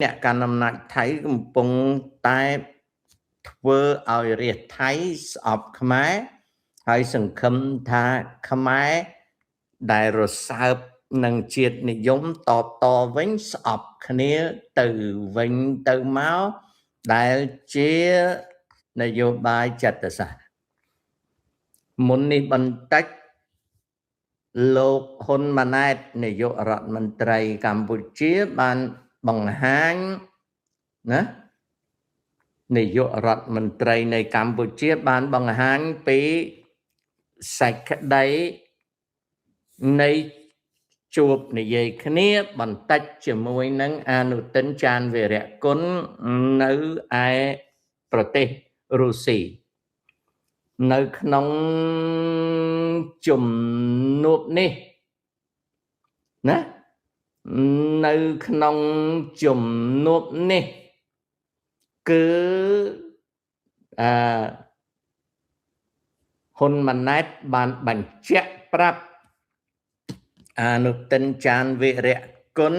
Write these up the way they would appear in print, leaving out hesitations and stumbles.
អ្នកកាន់អំណាចថៃកំពុងតែធ្វើឲ្យរាជថៃស្អប់ខ្មែរហើយសង្ឃឹមថាខ្មែរដែលរសើបនឹងជាតិនិយមតវិញស្អប់គ្នាទៅវិញទៅមកដែលជានយោបាយចិត្តសាស្ត្រមុននេះបន្តិចលោកហ៊ុនម៉ាណែតនាយករដ្ឋមន្ត្រីកម្ពុជាបានបង្ហាញណានាយករដ្ឋមន្ត្រីនៃកម្ពុជាបានបង្ហាញពីសេចក្តីនៃជួបនិយាយគ្នាបន្តិចជាមួយនឹងអនុទិនចានវីរៈគុណនៅឯប្រទេសរុស្ស៊ីនៅក្នុងជំនួបនេះណានៅក្នុងជំនួបនេះគឺហ៊ុនម៉ាណែតបានបញ្ជាក់ប្រាប់អនុទិនចានវីរៈគុណ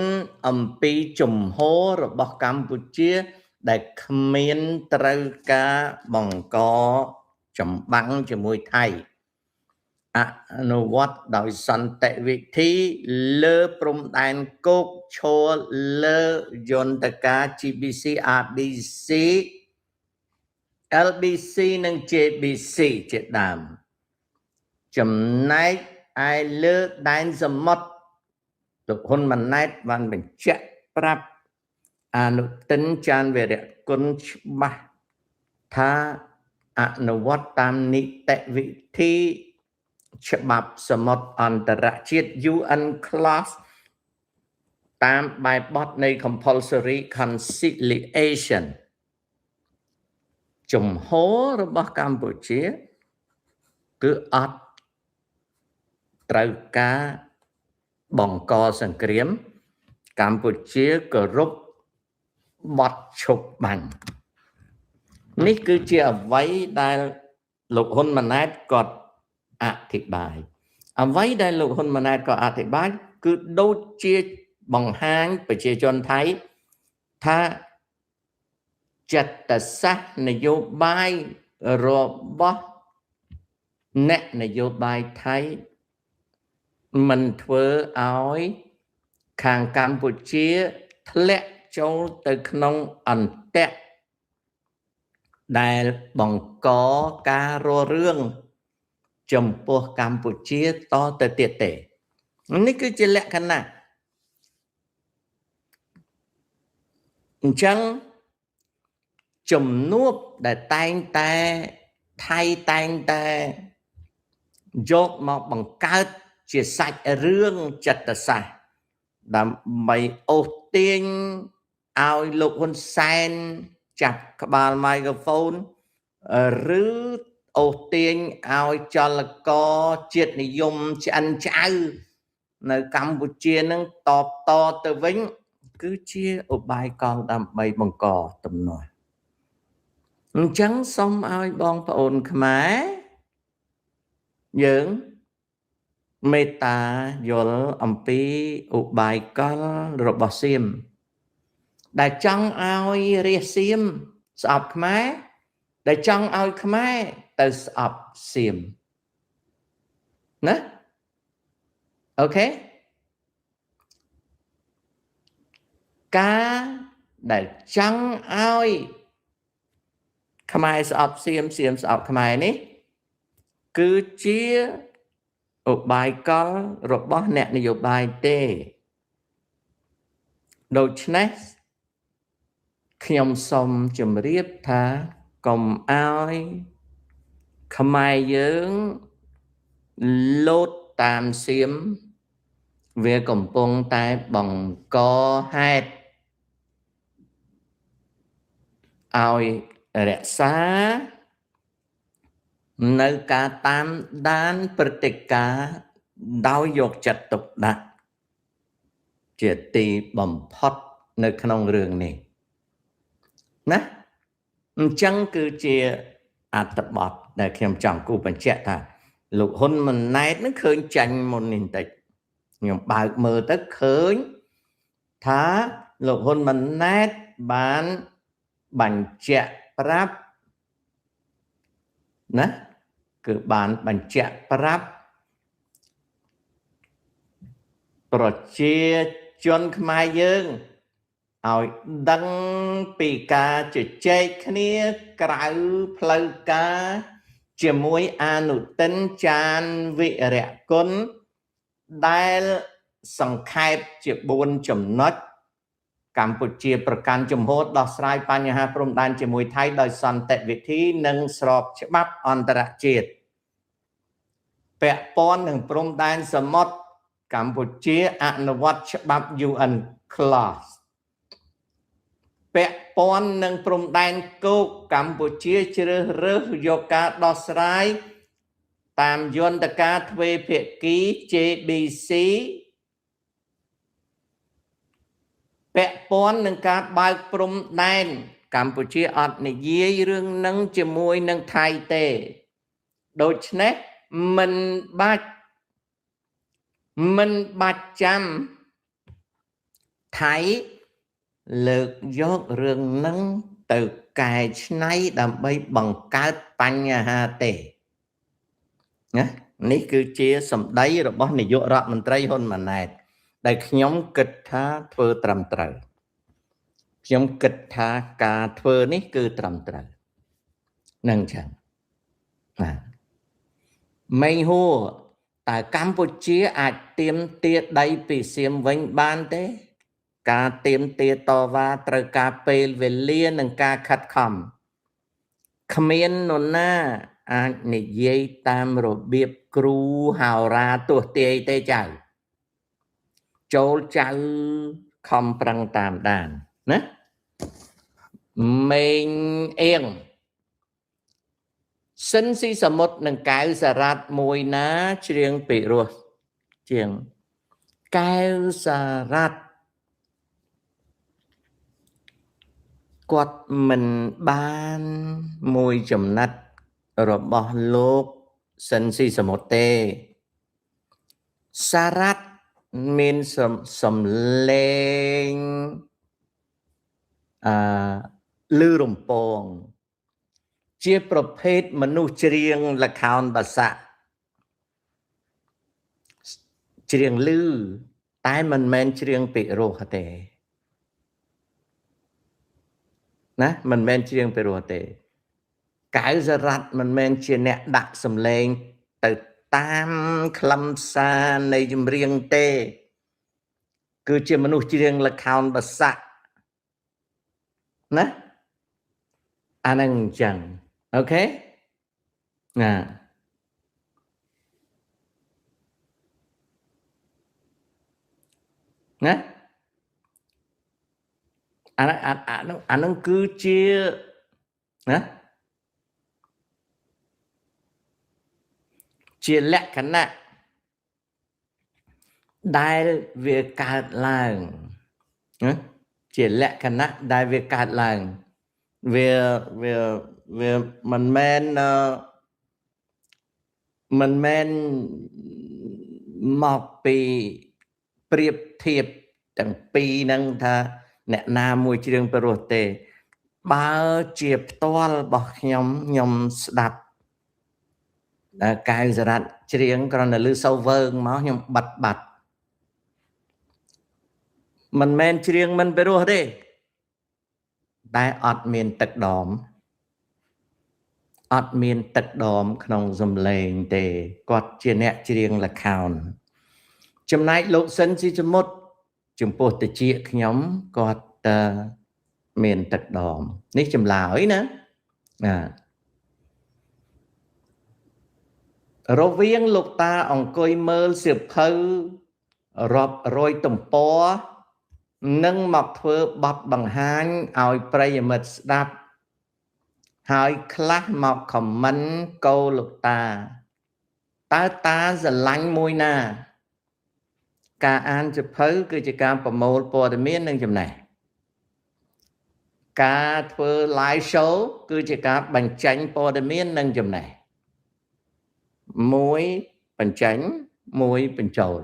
អំពីជំហររបស់កម្ពុជាដែលគ្មានត្រូវការបង្កចម្បាំងជាមួយថៃអនុវត្តដោយសន្តិវិធីលើព្រំដែនគោកឈរលើយន្តការ GBC RBC LBC និង JBC ជាដើមចំណែកឯលើដែនសមុទ្រលោកហ៊ុនម៉ាណែតបានបញ្ជាក់ប្រាប់អនុទិនចានវីរៈគុណច្បាស់ថាអនុវត្តតាមនីតិវិធីច្បាប់សមុទ្រអន្តរជាតិ UN clause តាមបែបបទនៃ compulsory conciliation ជំហររបស់កម្ពុជាគឺអត់ត្រូវការបង្កសង្គ្រាមកម្ពុជាគោរពបទឈប់បាញ់នេះគឺជាអ្វីដែលលោកហ៊ុនម៉ាណែតគាត់អធិប្បាយអ្វីដែលលោកហ៊ុនម៉ាណែតក៏អធិប្បាយគឺដូចជាបង្ហាញប្រជាជនថៃថាចិត្តសាស្ត្រនយោបាយរបស់អ្នកនយោបាយថៃមិនធ្វើឲ្យខាងកម្ពុជាធ្លាក់ចូលទៅក្នុងអន្ទាក់ដែលបង្កការរស់រឿងចំពោះកម្ពុជាតទៅទៀតទេនេះគឺជាលក្ខណៈអញ្ចឹងជំនួបដែលតែងតែថៃតែងតែយកមកបង្កើតជាសាច់រឿងចិត្តសាស្ត្រដើម្បីអូសទាញឲ្យលោកហ៊ុនសែនចាប់ក្បាលម៉ៃក្រូហ្វូនឬអូសទាញឲ្យចលករជាតិនិយមឆ្អិនឆ្អៅនៅកម្ពុជានឹងតបតទៅវិញគឺជាឧបាយកលដើម្បីបង្កទំនាស់អញ្ចឹងសូមឲ្យបងប្អូនខ្មែរយើងមេត្តាយល់អំពីឧបាយកលរបស់សៀមដែលចង់ឲ្យរាជសៀមស្អប់ខ្មែរដែលចង់ឲ្យខ្មែរទៅស្អប់សៀមណាអូខេការដែលចង់ឲ្យខ្មែរស្អប់សៀមសៀមស្អប់ខ្មែរនេះគឺជាឧបាយកលរបស់អ្នកនយោបាយទេដូច្នេះខ្ញុំសូមជម្រាបថាកុំឲ្យខ្មែរយើងលោតតាមសៀមវាកំពុងតែបង្កហេតុឲ្យរក្សានៅការតាមដានព្រឹត្តិការណ៍ដោយយកចិត្តទុកដាក់ជាទីបំផុតនៅក្នុងរឿងនេះណាអញ្ចឹងគឺជាអត្ថបទដែលខ្ញុំចង់គូបញ្ជាក់ថាលោកហ៊ុនម៉ាណែតនឹងឃើញចាញ់មុននេះបន្តិចខ្ញុំបើកមើលទៅឃើញថា លោកហ៊ុនម៉ាណែតបានបញ្ជាក់ប្រាប់ណាគឺបានបញ្ជាក់ប្រាប់ប្រជាជនខ្មែរយើងឲ្យដឹងពីការជជែកគ្នាក្រៅផ្លូវការជាមួយអនុទិនចានវិរៈគុណដែលសង្ខេបជា4ចំណុចកម្ពុជាប្រកាន់ជំហរដោះស្រាយបញ្ហាព្រំដែនជាមួយថៃដោយសន្តិវិធីនិងស្របច្បាប់អន្តរជាតិពាក់ព័ន្ធនឹងព្រំដែនសមុទ្រកម្ពុជាអនុវត្តច្បាប់ UN Clause ពាក់ព័ន្ធនឹងព្រំដែនគោកកម្ពុជាជ្រើសរើសយកការដោះស្រាយតាមយន្តការទ្វេភាគី JBC ពាក់ព័ន្ធនឹងការបើកព្រំដែនកម្ពុជាអត់និយាយរឿងនឹងជាមួយនឹងថៃទេដូច្នេះមិនបាច់ចាំថៃលើកយករឿងនឹងទៅកែច្នៃដើម្បីបង្កើតបញ្ហាទេណានេះគឺជាសម្ដីរបស់នាយករដ្ឋមន្ត្រីហ៊ុនម៉ាណែតដែលខ្ញុំគិតថាធ្វើត្រឹមត្រូវខ្ញុំគិតថាការធ្វើនេះគឺត្រឹមត្រូវនឹងចឹងណាមេងហួរតើកម្ពុជាអាចទាមទារដីពីសៀមវិញបានទេការទាមទារតវ៉ាត្រូវការពេលវេលានិងការខិតខំគ្មាននរណាអាចនិយាយតាមរបៀបគ្រូហោរាទស្សទាយទេចៅចូលចៅខំប្រឹងតាមដានណាមេងអៀងសិនស៊ីសមុទ្រនិងកែវសារ៉ាត់មួយណាច្រៀងពីរោះជាងកែវសារ៉ាត់គាត់មិនបានមួយចំណិតរបស់លោកសិនស៊ីសមុទ្រទេសារ៉ាត់មានសំលេងលឺរំពងជាប្រភេទមនុស្សច្រៀងល្ខោនបាសាក់ច្រៀងលឺតែមិនមែនច្រៀងពីរោះទេណាមិនមែនច្រៀងពីរោះទេកៅសរ៉ាត់មិនមែនជាអ្នកដាក់សំឡេងទៅតាមខ្លឹមសារនៃចម្រៀងទេគឺជាមនុស្សច្រៀងល្ខោនបាសាក់ណាអានឹងអញ្ចឹងអូខេណាណាអានឹងគឺជាណាជាលក្ខណៈដែលវាកើតឡើងណាជាលក្ខណៈដែលវាកើតឡើងវាមិនមែនមកពីប្រៀបធៀបទាំងពីរហ្នឹងថាអ្នកណាមួយច្រៀងពីរោះទេបើជាផ្ទាល់របស់ខ្ញុំស្ដាប់កៅសារ៉ាត់ច្រៀងគ្រាន់តែឮសូវវើងមកខ្ញុំបាត់មិនមែនច្រៀងមិនពីរោះទេតែអត់មានទឹកដមក្នុងសំឡេងទេគាត់ជាអ្នកច្រៀងល្ខោនចំណែកលោកសិនស៊ីសមុទ្រចំពោះតិចខ្ញុំគាត់មានទឹកដមនេះចម្លើយណារវាងលោកតាអង្គុយមើលសៀវភៅរាប់រយទំព័រនិងមកធ្វើបទបង្ហាញឲ្យប្រិយមិត្តស្ដាប់ហើយខ្លះមកខមមិនកោលោកតាតើតាស្រឡាញ់មួយណាការអានសៀវភៅគឺជាការប្រមូលព័ត៌មាននិងចំណេះការធ្វើ live show គឺជាការបញ្ចេញព័ត៌មាននិងចំណេះមួយបញ្ចេញមួយបញ្ចូល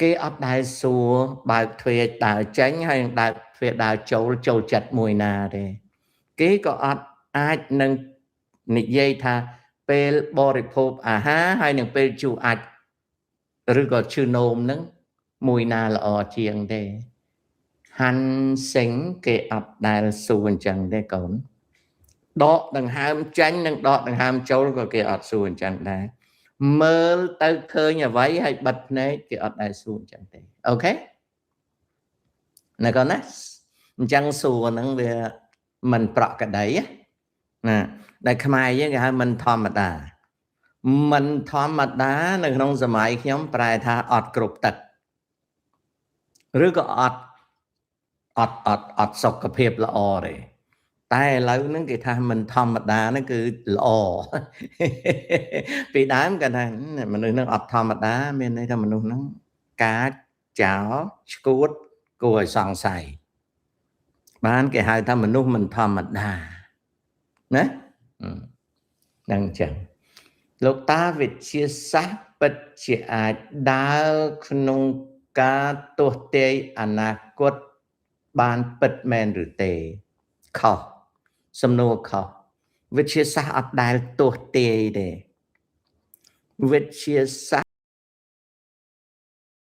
គេអត់ដែលសួរបើកទ្វារដើរចេញហើយដើរទ្វារដើរចូលចិត្តមួយណាទេគេក៏អត់អាចនឹងនិយាយថាពេលបរិភោគអាហារហើយនឹងពេលជួអាចឬក៏ឈឺនោមនឹងមួយណាល្អជាងទេហាន់សិងគេអត់ដែលសួរអញ្ចឹងទេកូនដកដង្ហើមចាញ់និងដកដង្ហើមចូលក៏គេអត់សួរអញ្ចឹងដែរមើលទៅឃើញអ្វីហើយបិទភ្នែកគេអត់ដែលសួរអញ្ចឹងទេអូខេណាកូនណាអញ្ចឹងសួរហ្នឹងវាមិនប្រក្រតីណាដែលខ្មែរយើងគេហៅមិនធម្មតាមិនធម្មតានៅក្នុងសម័យខ្ញុំប្រែថាអត់គ្រប់ទឹកឬក៏អត់សុខភាពល្អទេតែឥឡូវហ្នឹងគេថាមិនធម្មតាហ្នឹងគឺល្អពីដើមគេថាមនុស្សហ្នឹងអត់ធម្មតាមានន័យថាមនុស្សហ្នឹងកាចចោលឈួតគួរឲ្យសង្ស័យបានគេហៅថាមនុស្សមិនធម្មតាណាហ្នឹងចឹងលោកតាវិទ្យាសាស្ត្រពិតជាអាចដើរក្នុងការទស្សន៍ទាយអនាគតបានពិតមែនឬទេខុសសំណួរខុសវិទ្យាសាស្ត្រអត់ដែលទស្សន៍ទាយទេវិទ្យាសាស្ត្រ